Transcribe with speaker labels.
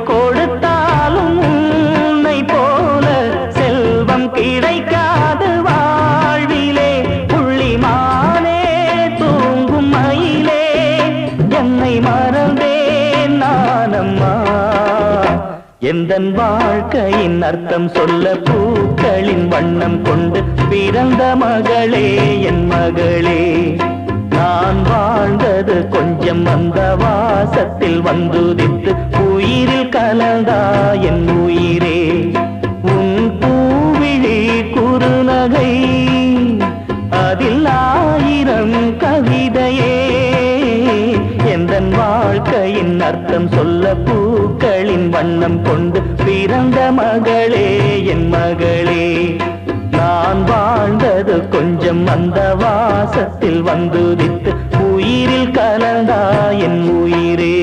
Speaker 1: கொடுத்தாலும் உன்னை போல செல்வம் கிடைக்காது வாழ்விலே. புள்ளிமானே தூங்கும் மயிலே என்னை மறந்தேன் நானம்மா. எந்தன் வாழ்க்கையின் அர்த்தம் சொல்ல பூக்களின் வண்ணம் கொண்டு பிறந்த மகளே என் மகளே. நான் வாழ்ந்தது கொஞ்சம் அந்த வாசத்தில் வந்துதித்து உயிரில் கலந்தா என் உயிரே. உன் பூவிழி குறுநகை அதில் 1000 கவிதையே. எந்தன் வாழ்க்கையின் அர்த்தம் சொல்ல பூக்களின் வண்ணம் கொண்டு பிறந்த மகளே என் மகளே. நான் வாழ்ந்தது கொஞ்சம் அந்த வாசத்தில் வந்துதித்து உயிரில் கலந்தா என் உயிரே.